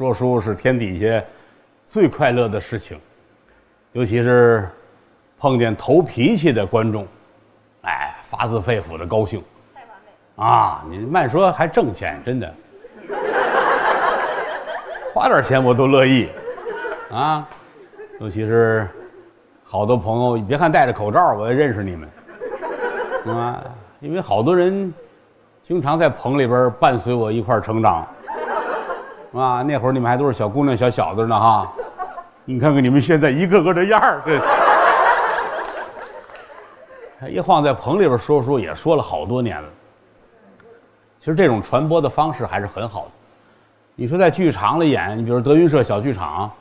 说书是天底下最快乐的事情，尤其是碰见投脾气的观众，哎，发自肺腑的高兴。太完美啊！你慢说还挣钱，真的，花点钱我都乐意啊！尤其是好多朋友，别看戴着口罩，我也认识你们啊，因为好多人经常在棚里边伴随我一块儿成长啊。那会儿你们还都是小姑娘、小小子呢哈，你看看你们现在一个个的样儿，这一晃在棚里边说书也说了好多年了。其实这种传播的方式还是很好的。你说在剧场里演，你比如德云社小剧场，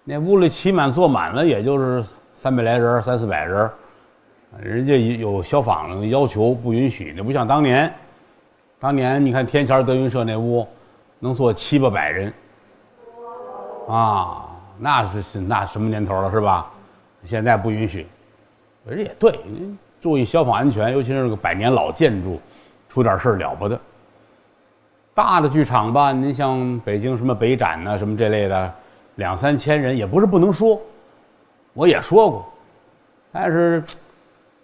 那屋里起满坐满了，也就是300来人、300-400人，人家有消防要求不允许，那不像当年。当年你看天桥德云社那屋能坐700-800人，啊，那什么年头了是吧？现在不允许，人也对，注意消防安全，尤其是那个100年老建筑，出点事儿了不得。大的剧场吧，您像北京什么北展呐、什么这类的，2-3千人也不是不能说，我也说过，但是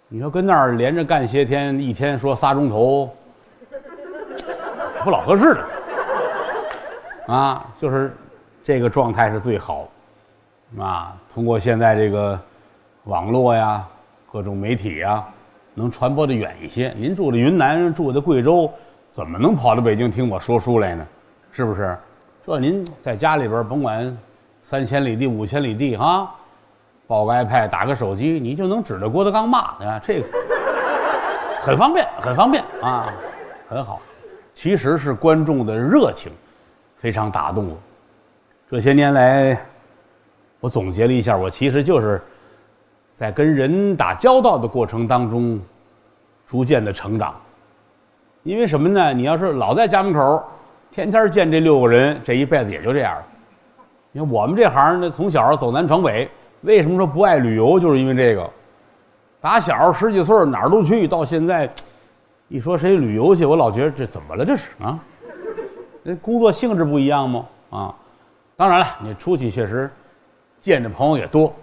你说跟那儿连着干些天，一天说3钟头，不老合适的啊。就是这个状态是最好啊。通过现在这个网络呀，各种媒体呀，能传播的远一些。您住的云南，住的贵州，怎么能跑到北京听我说书来呢？是不是？这您在家里边，甭管3000里地、5000里地哈，抱个 iPad， 打个手机，你就能指着郭德纲骂啊，这个很方便，很方便啊，很好。其实是观众的热情非常打动我。这些年来，我总结了一下，我其实就是在跟人打交道的过程当中，逐渐的成长。因为什么呢？你要是老在家门口，天天见这6个人，这一辈子也就这样了。你看我们这行呢，从小走南闯北，为什么说不爱旅游？就是因为这个。打小10几岁哪儿都去，到现在，一说谁旅游去，我老觉得这怎么了？这是啊，这工作性质不一样吗？啊，当然了，你出去确实见的朋友也多，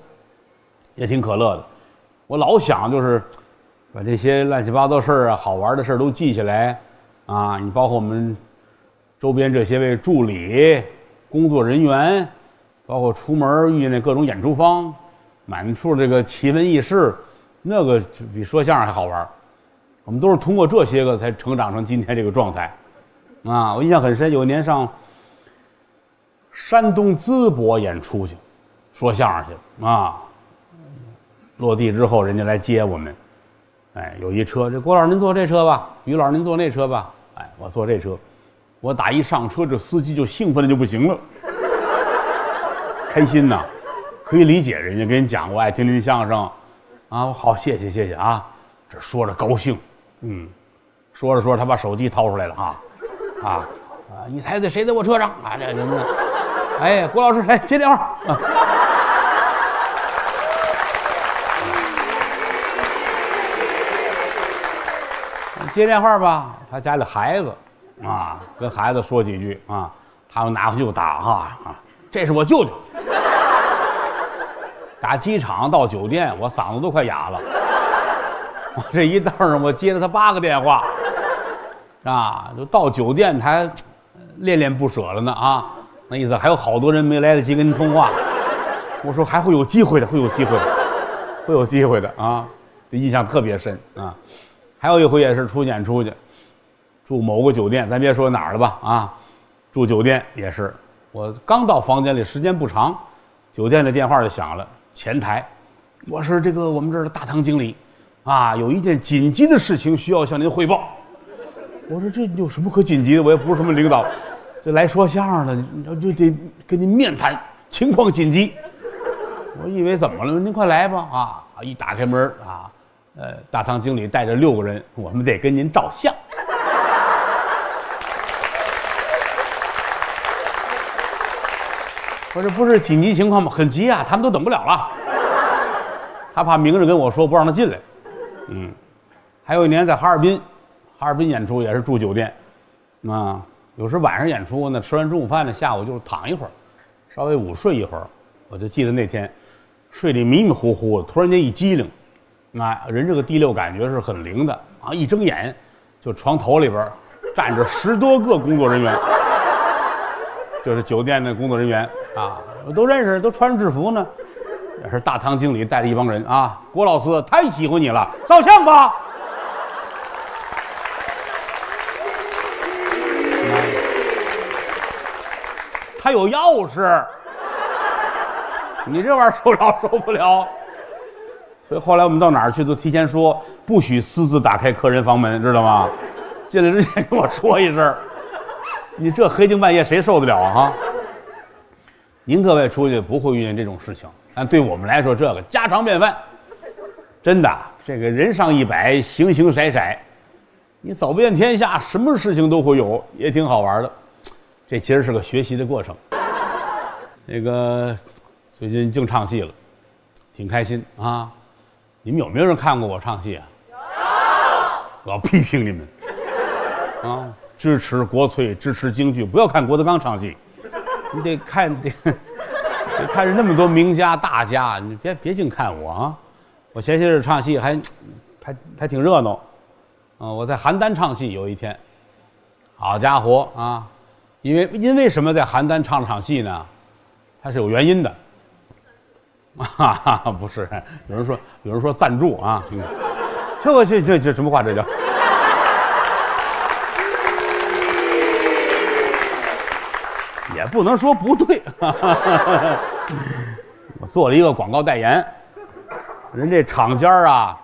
也挺可乐的。我老想就是把这些乱七八糟事儿啊、好玩的事儿都记下来啊。你包括我们周边这些位助理、工作人员，包括出门遇见各种演出方，满处这个奇闻异事，那个比说相声还好玩。我们都是通过这些个才成长成今天这个状态啊。我印象很深，有一年上山东淄博演出去，说相声去啊。落地之后，人家来接我们。哎，有一车，这郭老师您坐这车吧，于老师您坐那车吧。哎，我坐这车，我打一上车，这司机就兴奋的就不行了，开心呐，可以理解，人家跟人讲我爱听您相声，啊，好，谢谢谢谢啊，这说着高兴，说着说着他把手机掏出来了啊，你猜猜谁在我车上啊？这什么？哎，郭老师来接电话啊。接电话吧，他家里孩子啊，跟孩子说几句啊，他们拿回去就打这是我舅舅。打机场到酒店，我嗓子都快哑了。我这一道上，我接了他8个电话，啊，就到酒店他还恋恋不舍了呢啊，那意思还有好多人没来得及跟您通话。我说还会有机会的，会有机会的，会有机会的啊，这印象特别深啊。还有一回也是出演出去，住某个酒店，咱别说哪儿了吧啊，住酒店也是，我刚到房间里，时间不长，酒店的电话就响了，前台，我是这个我们这儿的大堂经理，啊，有一件紧急的事情需要向您汇报。我说这有什么可紧急的？我也不是什么领导，这来说相声的，就得跟您面谈，情况紧急。我以为怎么了？您快来吧啊！一打开门啊。大堂经理带着6个人，我们得跟您照相。我这不是紧急情况吗？很急啊，他们都等不了了。他怕明着跟我说不让他进来。还有一年在哈尔滨演出也是住酒店，啊，有时晚上演出呢，吃完中午饭呢，下午就躺一会儿，稍微午睡一会儿。我就记得那天睡里迷迷糊糊，突然间一激灵，人这个第六感觉是很灵的啊！一睁眼，就床头里边站着10多个工作人员，就是酒店的工作人员啊，我都认识，都穿着制服呢。也是大堂经理带着一帮人啊，郭老师太喜欢你了，照相吧。他有钥匙，你这玩意儿受了受不了。所以后来我们到哪儿去都提前说，不许私自打开客人房门，知道吗？进来之前跟我说一声，你这黑更半夜谁受得了啊？您各位出去不会遇见这种事情，但对我们来说，这个家常便饭。真的，这个人上100，形形色色，你走遍天下，什么事情都会有，也挺好玩的。这其实是个学习的过程。那个最近净唱戏了，挺开心啊。你们有没有人看过我唱戏啊？有。我要批评你们啊！支持国粹，支持京剧，不要看郭德纲唱戏，你得看着那么多名家大家，你别净看我啊！我前些日唱戏还挺热闹，我在邯郸唱戏有一天，好家伙啊！因为什么在邯郸唱场戏呢？它是有原因的，不是有人说赞助啊，这什么话这叫？也不能说不对，我做了一个广告代言，人这厂家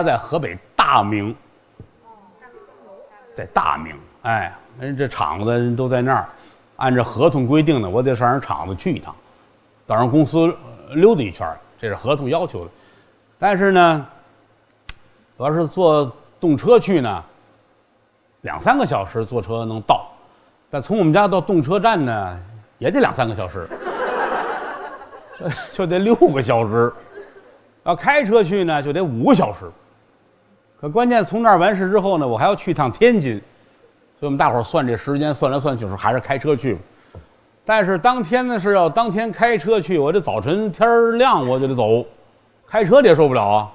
在河北大名，在大名，哎。人这厂子人都在那儿，按照合同规定呢，我得上人厂子去一趟，到人公司溜达一圈，这是合同要求的。但是呢，要是坐动车去呢，2、3个小时坐车能到，但从我们家到动车站呢，也得2、3个小时，就得6个小时。要开车去呢，就得5个小时。可关键从那儿完事之后呢，我还要去趟天津。所以我们大伙儿算这时间，算来算去是还是开车去。但是当天呢是要当天开车去，我这早晨天亮我就得走，开车也受不了啊。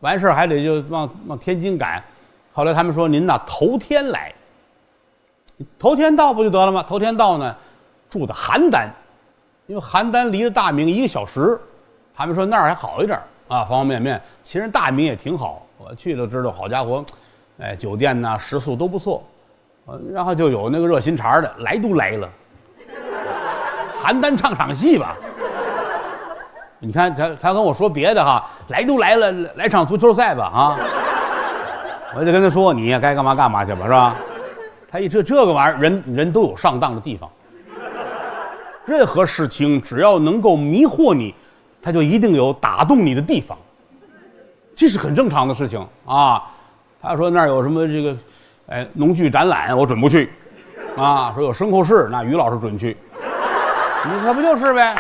完事儿还得就往天津赶。后来他们说您呐头天来，头天到不就得了吗？头天到呢，住的邯郸，因为邯郸离着大名1个小时，他们说那儿还好一点啊，方方面面。其实大名也挺好，我去了知道，好家伙，哎，酒店呐、食宿都不错。然后就有那个热心肠的，来都来了，邯郸唱场戏吧。你看他跟我说别的哈，来都来了，来场足球赛吧啊！我就跟他说你该干嘛干嘛去吧，是吧？他一这个玩意儿，人都有上当的地方。任何事情只要能够迷惑你，他就一定有打动你的地方，这是很正常的事情啊。他说那儿有什么这个。哎，农具展览我准不去，啊，说有牲口室，那于老师准去，你那不就是呗？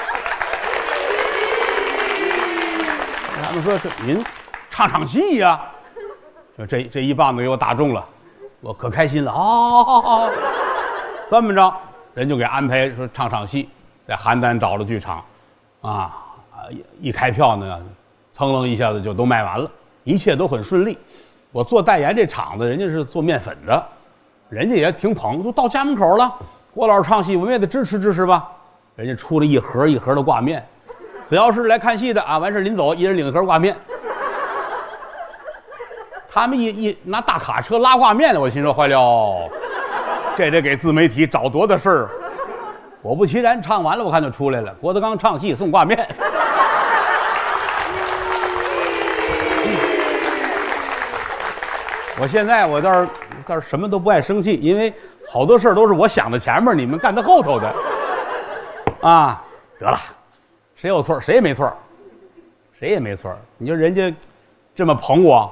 他们说这您唱场戏呀，就这一棒子给我打中了，我可开心了哦。这么着，人就给安排说唱场戏，在邯郸找了剧场，一开票呢，噌楞一下子就都卖完了，一切都很顺利。我做代言这厂子，人家是做面粉的，人家也挺捧，都到家门口了。郭老师唱戏，我们也得支持支持吧。人家出了一盒一盒的挂面，只要是来看戏的啊，完事临走，一人领一盒挂面。他们一拿大卡车拉挂面的，我心说坏了，这得给自媒体找多大事儿。果不其然，唱完了我看就出来了，郭德纲唱戏送挂面。我现在我倒是什么都不爱生气，因为好多事儿都是我想的前面，你们干的后头的。啊，得了，谁有错谁也没错，谁也没错。你说人家这么捧我，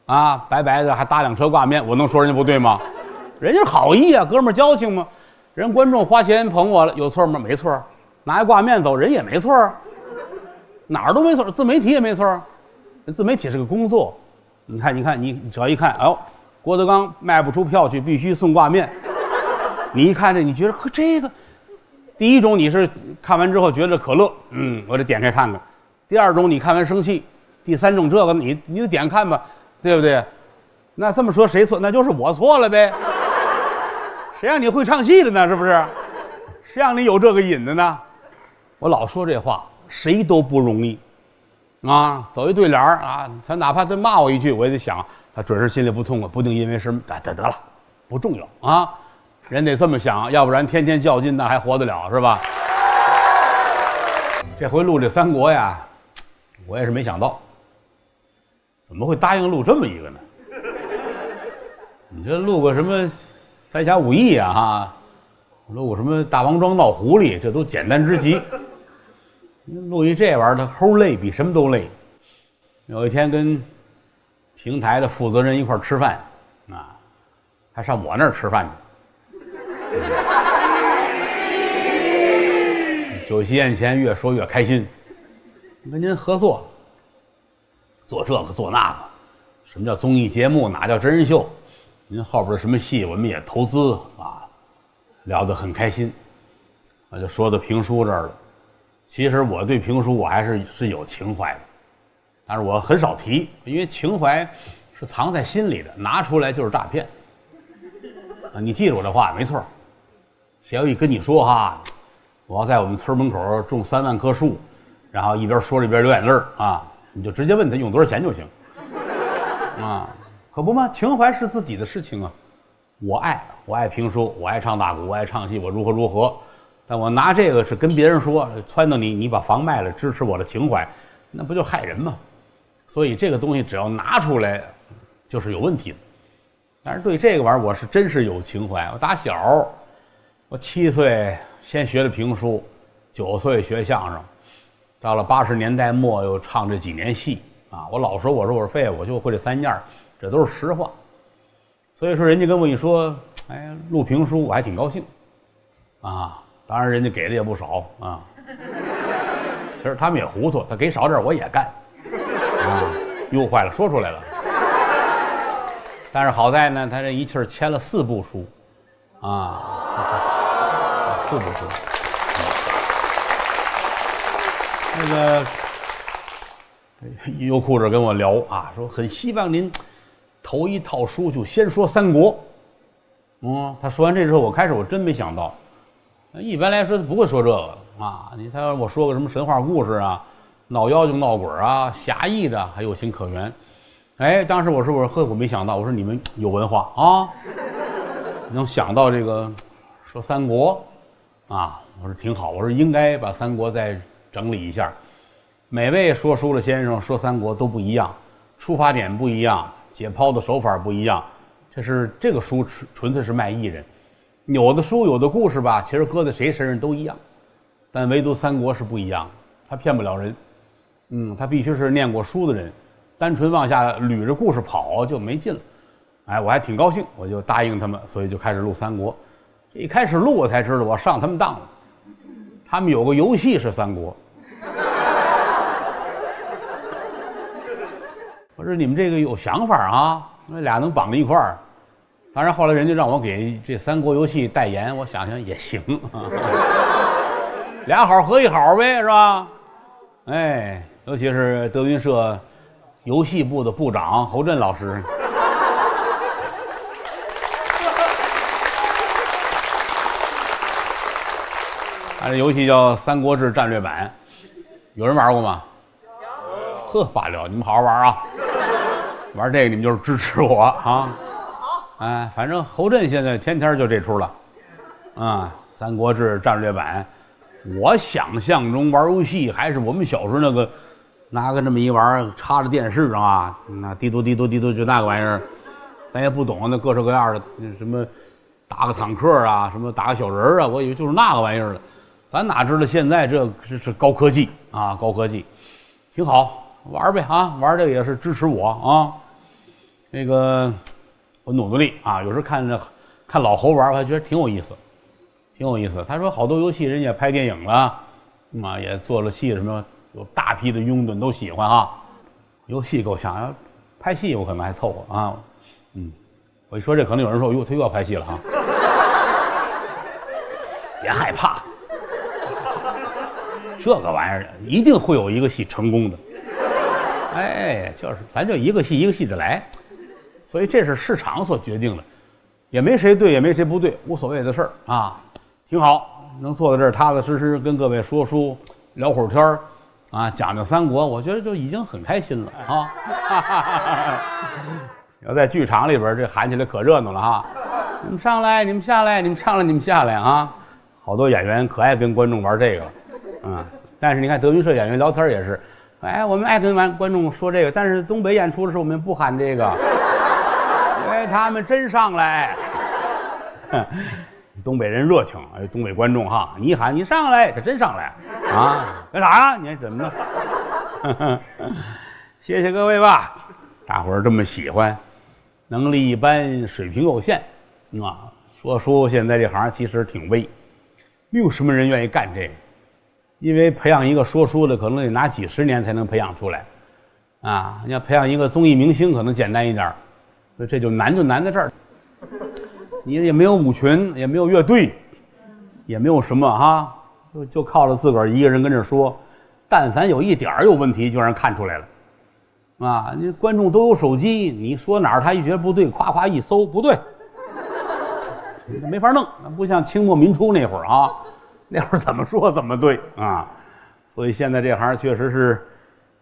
啊，白白的还搭2车挂面，我能说人家不对吗？人家好意啊，哥们儿交情嘛。人观众花钱捧我了，有错吗？没错。拿一挂面走，人也没错，哪儿都没错，自媒体也没错。自媒体是个工作。你看，你只要一看，哎呦，郭德纲卖不出票去，必须送挂面，你一看这，你觉得呵这个，第一种你是看完之后觉得可乐，我得点开看看；第二种你看完生气；第三种这个你就点看吧，对不对？那这么说谁错？那就是我错了呗。谁让你会唱戏的呢？是不是？谁让你有这个瘾的呢？我老说这话，谁都不容易啊。走一对联啊，他哪怕他骂我一句，我也得想，他准是心里不痛快，不定因为什么。得了，不重要啊。人得这么想，要不然天天较劲，那还活得了是吧？这回录这三国呀，我也是没想到，怎么会答应录这么一个呢？你这录个什么三侠五义啊，哈，录个什么大王庄闹狐狸，这都简单之极。录一这玩意儿，他齁累，比什么都累。有一天跟平台的负责人一块吃饭，啊，还上我那儿吃饭去。酒席宴前越说越开心，跟您合作，做这个做那个，什么叫综艺节目，哪叫真人秀？您后边什么戏我们也投资啊，聊得很开心。我就说到评书这儿了。其实我对评书我还是有情怀的，但是我很少提，因为情怀是藏在心里的，拿出来就是诈骗。你记住我这话没错。谁要一跟你说哈，我要在我们村门口种3万棵树，然后一边说着一边流眼泪啊，你就直接问他用多少钱就行。啊，可不嘛，情怀是自己的事情啊。我爱评书，我爱唱大鼓，我爱唱戏，我如何。但我拿这个是跟别人说，撺掇你把房卖了，支持我的情怀，那不就害人吗？所以这个东西只要拿出来，就是有问题的。但是对这个玩意儿，我是真是有情怀。我打小，我7岁先学的评书，9岁学相声，到了80年代末又唱这几年戏啊。我老说我是废物，我就会这3样，这都是实话。所以说，人家跟我一说，哎，录评书，我还挺高兴啊。当然，人家给的也不少啊。其实他们也糊涂，他给少点我也干啊。又坏了，说出来了。但是好在呢，他这一气儿签了4部书啊，4部书。那个优酷这跟我聊啊，说很希望您头一套书就先说三国。他说完这之后，我真没想到。一般来说不会说这个啊，他要我说个什么神话故事啊，闹妖精闹鬼啊，侠义的还有情可原。哎，当时我说我没想到，我说你们有文化啊，能想到这个说三国啊，我说挺好，我说应该把三国再整理一下。每位说书的先生说三国都不一样，出发点不一样，解剖的手法不一样，这个书纯粹是卖艺人。有的书有的故事吧，其实搁在谁身上都一样，但唯独三国是不一样，他骗不了人。他必须是念过书的人，单纯往下捋着故事跑就没劲了。哎，我还挺高兴，我就答应他们，所以就开始录三国。这一开始录我才知道我上他们当了，他们有个游戏是三国。我说你们这个有想法啊，那俩能绑在一块儿。当然后来人家让我给这三国游戏代言，我想想也行啊，俩好合一好呗，是吧？哎，尤其是德云社游戏部的部长侯震老师，他这游戏叫《三国志战略版》，有人玩过吗？呵，罢了，你们好好玩啊！玩这个你们就是支持我啊！哎，反正侯震现在天天就这出了，《三国志战略版》。我想象中玩游戏还是我们小时候那个，拿个这么一玩意儿插着电视啊，那滴嘟滴嘟滴嘟就那个玩意儿，咱也不懂那各式各样的什么打个坦克啊，什么打个小人啊，我以为就是那个玩意儿了。咱哪知道现在这是高科技啊，高科技，挺好玩呗啊，玩这个也是支持我啊。那个我努力啊，有时候看老侯玩，我还觉得挺有意思。挺有意思，他说好多游戏人家拍电影了，也做了戏，什么有大批的拥趸都喜欢啊。游戏够呛，要拍戏我可能还凑合啊。我一说这，可能有人说哟，他又要拍戏了哈。别害怕，这个玩意儿一定会有一个戏成功的。哎，就是咱就一个戏一个戏的来，所以这是市场所决定的，也没谁对也没谁不对，无所谓的事儿啊，挺好，能坐在这儿踏踏实实跟各位说书聊会儿天儿啊，讲讲三国，我觉得就已经很开心了啊。要在剧场里边，这喊起来可热闹了哈！你们上来，你们下来，你们上来，你们下来啊！好多演员可爱跟观众玩这个了，但是你看德云社演员聊天也是，哎，我们爱跟观众说这个，但是东北演出的时候我们不喊这个，因为他们真上来。东北人热情，东北观众哈，你一喊你上来，他真上来啊！干啥呀？你怎么了？谢谢各位吧，大伙儿这么喜欢。能力一般，水平有限，说书现在这行其实挺微，没有什么人愿意干这个，因为培养一个说书的可能得拿几十年才能培养出来，你要培养一个综艺明星可能简单一点，所以这就难在这儿。你也没有舞群，也没有乐队，也没有什么就靠着自个儿一个人跟这说，但凡有一点有问题，就让人看出来了。你观众都有手机，你说哪儿他一觉得不对，夸夸一搜不对，没法弄，不像清末民初那会儿那会儿怎么说怎么对所以现在这行确实是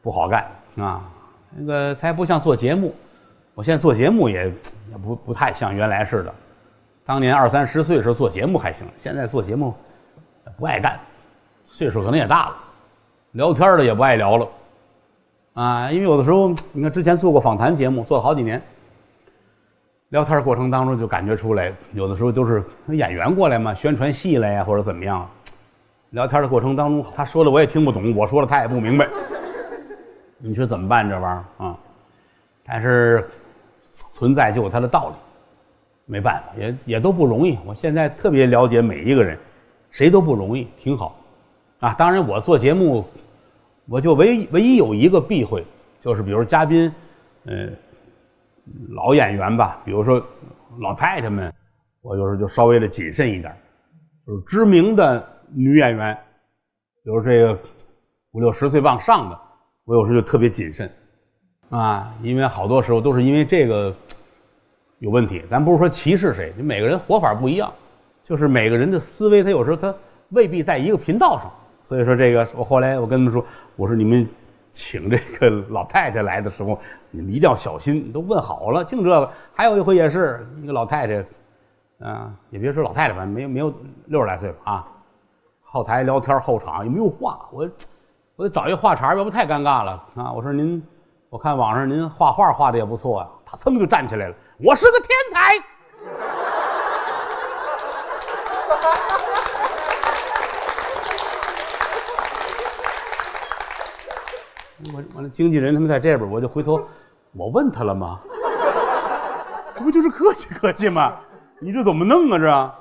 不好干那个他也不像做节目，我现在做节目也不太像原来似的。当年20、30岁的时候做节目还行，现在做节目不爱干，岁数可能也大了，聊天的也不爱聊了。因为有的时候你看之前做过访谈节目，做了好几年，聊天过程当中就感觉出来，有的时候都是演员过来嘛，宣传戏来呀或者怎么样，聊天的过程当中他说的我也听不懂，我说的他也不明白，你说怎么办这玩意儿但是存在就有它的道理，没办法，也都不容易。我现在特别了解每一个人，谁都不容易，挺好当然我做节目我就唯一有一个避讳，就是比如嘉宾老演员吧，比如说老太太们，我有时候就稍微的谨慎一点，就是知名的女演员，比如这个50、60岁往上的，我有时候就特别谨慎因为好多时候都是因为这个有问题。咱不是说歧视谁，每个人活法不一样，就是每个人的思维他有时候他未必在一个频道上。所以说这个后来我跟他们说，我说你们请这个老太太来的时候，你们一定要小心，都问好了，净这个。还有一回也是一个老太太也别说老太太吧，没有60来岁吧后台聊天后场也没有话，我得找一个话茬，要不太尴尬了我说我看网上您画画画的也不错他噌就站起来了，我是个天才。我那经纪人他们在这边，我就回头我问他了吗？这不就是客气客气吗？你这怎么弄这？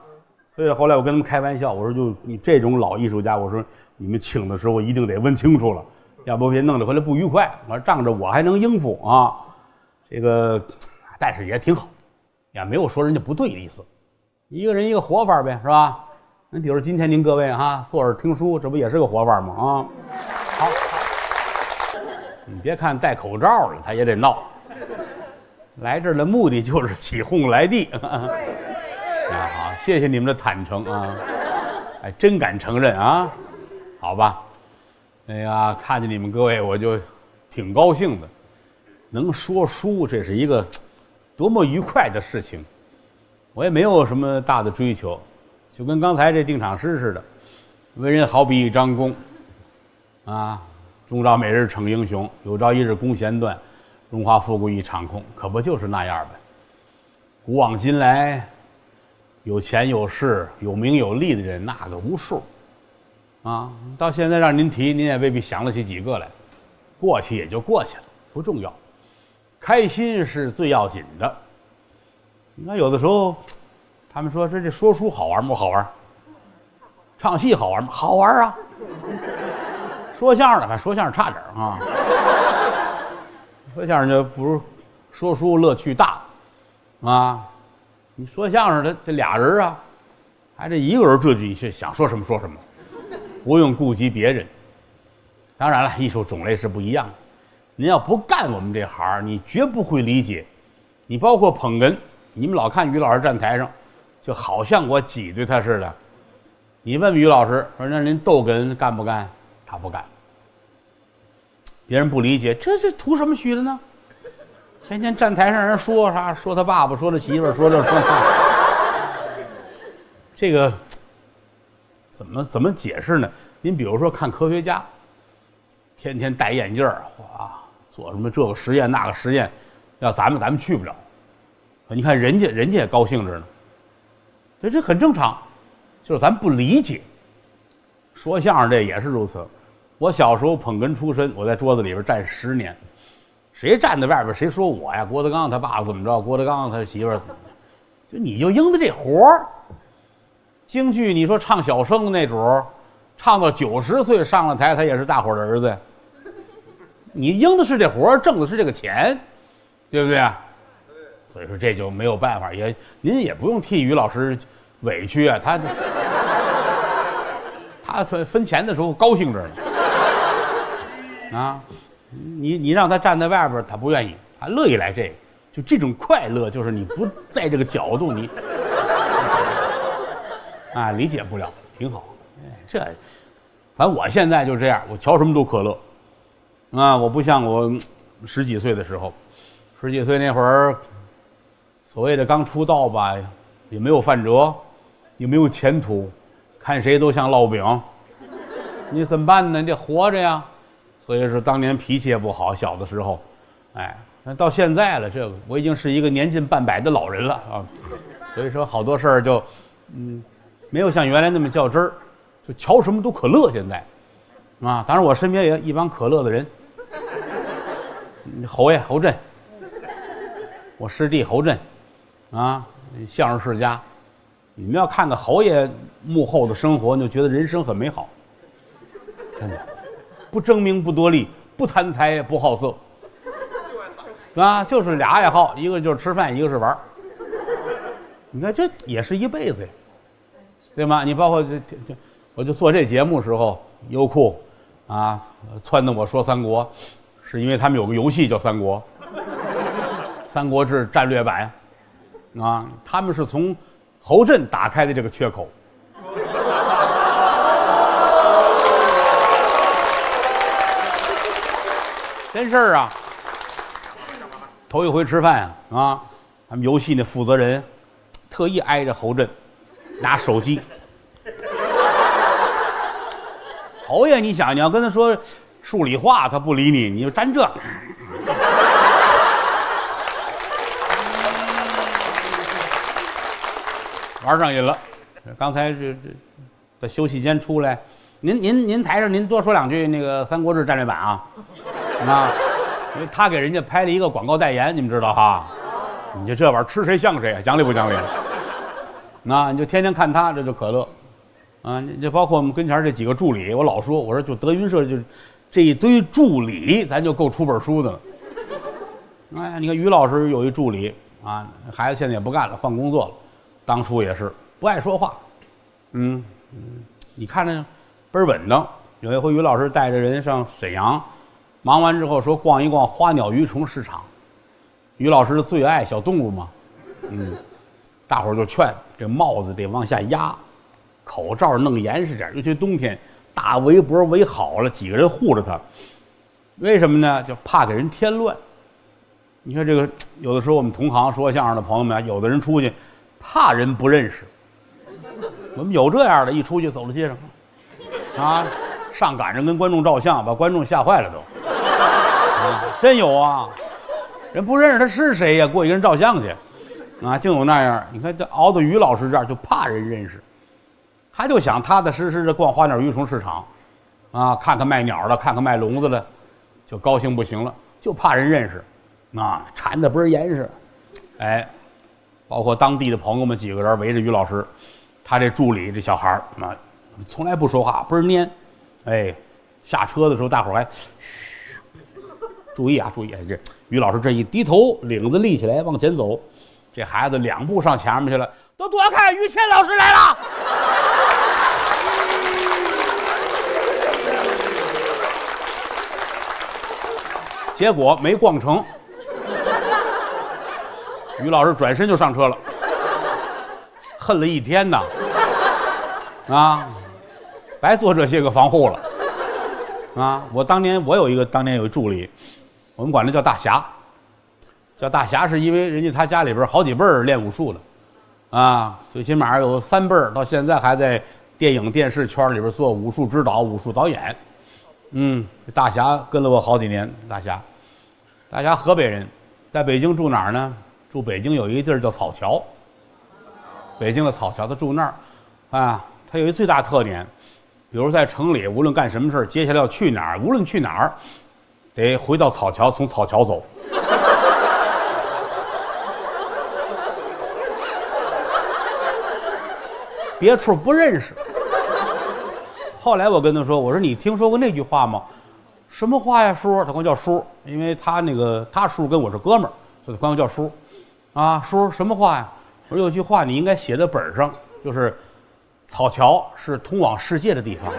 所以后来我跟他们开玩笑，我说就你这种老艺术家，我说你们请的时候一定得问清楚了，要不别弄得回来不愉快。我说仗着我还能应付这个但是也挺好，也没有说人家不对的意思，一个人一个活法呗，是吧？那比如今天您各位坐着听书，这不也是个活法吗？好。你别看戴口罩了，他也得闹。来这儿的目的就是起哄来地。好，谢谢你们的坦诚真敢承认好吧。看见你们各位我就挺高兴的，能说书这是一个多么愉快的事情。我也没有什么大的追求，就跟刚才这定场诗似的，为人好比一张弓终朝每日逞英雄，有朝一日功贤断，荣华富贵一场空，可不就是那样呗。古往今来，有钱有势有名有利的人那个无数到现在让您提，您也未必想得起几个来，过去也就过去了，不重要，开心是最要紧的。你看有的时候他们说这说书好玩吗？好玩。唱戏好玩吗？好玩说相声的，反正说相声差点说相声就不如说书乐趣大你说相声的这俩人还这一个人这句想说什么说什么，不用顾及别人。当然了，艺术种类是不一样的。您要不干我们这行，你绝不会理解。你包括捧哏，你们老看于老师站台上，就好像我挤兑他似的。你问于老师说：“那您逗哏干不干？”他不干。别人不理解，这是图什么虚的呢？天天站台上人说啥，说他爸爸，说他媳妇儿，说这说那，这个怎么解释呢？您比如说看科学家，天天戴眼镜儿，哇，做什么这个实验那个实验，要咱们去不了。你看人家也高兴着呢，这很正常，就是咱不理解。说相声这也是如此。我小时候捧哏出身，我在桌子里边站10年，谁站在外边谁说我呀？郭德纲他爸爸怎么着？郭德纲他媳妇儿怎么着？就你就应的这活儿。京剧你说唱小生的那主儿，唱到90岁上了台，他也是大伙儿的儿子。你应的是这活儿，挣的是这个钱，对不对啊？所以说这就没有办法，您也不用替于老师委屈啊，他分钱的时候高兴着呢。啊，你让他站在外边，他不愿意，他乐意来这个，就这种快乐，就是你不在这个角度，你啊理解不了，挺好。这，反正我现在就这样，我瞧什么都可乐，啊，我不像我10几岁的时候，10几岁那会儿，所谓的刚出道吧，也没有饭辙，也没有前途，看谁都像烙饼，你怎么办呢？你得活着呀。所以说当年脾气也不好，小的时候，哎，那到现在了，这个我已经是一个年近半百的老人了啊，所以说好多事儿就，没有像原来那么较真儿，就瞧什么都可乐。现在，啊，当然我身边也一帮可乐的人，侯爷侯震，我师弟侯震，啊，相声世家，你们要看看侯爷幕后的生活，你就觉得人生很美好，真的。不争名不夺利，不贪财不好色，啊，就是俩爱好，一个就是吃饭，一个是玩。你看这也是一辈子呀，对吗？你包括我就做这节目时候，优酷啊撺掇我说三国，是因为他们有个游戏叫三国，三国志战略版，啊，他们是从侯震打开的这个缺口。真事儿啊！头一回吃饭啊，他们游戏那负责人特意挨着侯震，拿手机。侯爷，你想，你要跟他说数理化，他不理你，你就沾这。玩上瘾了。刚才这在休息间出来，您台上您多说两句那个《三国志战略版》啊。啊，因为他给人家拍了一个广告代言，你们知道哈？你就这玩意儿吃谁像谁，讲理不讲理？那你就天天看他，这就可乐，啊，你就包括我们跟前这几个助理，我老说，我说就德云社就这一堆助理，咱就够出本书的了。哎，你看于老师有一助理啊，孩子现在也不干了，换工作了，当初也是不爱说话，你看着倍儿稳当。有一回于老师带着人上沈阳。忙完之后说逛一逛花鸟鱼虫市场，于老师最爱小动物嘛，大伙儿就劝这帽子得往下压，口罩弄严实点，尤其冬天大围脖围好了，几个人护着他，为什么呢？就怕给人添乱。你看这个，有的时候我们同行说相声的朋友们，有的人出去怕人不认识，我们有这样的，一出去走到街上，啊，上赶着跟观众照相，把观众吓坏了都。真有啊，人不认识他是谁呀，过去跟人照相去，啊，净有那样。你看这熬到于老师这儿就怕人认识，他就想踏踏实实的逛花鸟鱼虫市场，啊，看看卖鸟的，看看卖笼子的，就高兴不行了，就怕人认识，啊，缠得倍儿严实。哎，包括当地的朋友们几个人围着于老师，他这助理这小孩儿啊，从来不说话，倍儿蔫。哎，下车的时候大伙儿还。注意啊，注意！这于老师这一低头，领子立起来往前走，这孩子2步上前面去了，都躲开，于谦老师来了。结果没逛成，于老师转身就上车了，恨了一天呐，啊，白做这些个防护了，啊，当年有一助理，我们管他叫大侠。叫大侠是因为人家他家里边好几辈儿练武术的，啊，最起码有3辈儿到现在还在电影电视圈里边做武术指导、武术导演。大侠跟了我好几年。大侠河北人，在北京住哪儿呢？住北京有一个地儿叫草桥。北京的草桥，他住那儿，啊，他有一最大特点，比如在城里无论干什么事接下来要去哪儿，无论去哪儿，得回到草桥，从草桥走。别处不认识。后来我跟他说：“我说你听说过那句话吗？什么话呀，叔？”他管我叫叔，因为他叔跟我是哥们儿，所以管我叫叔。啊，叔，什么话呀？我说有句话你应该写在本上，就是草桥是通往世界的地方。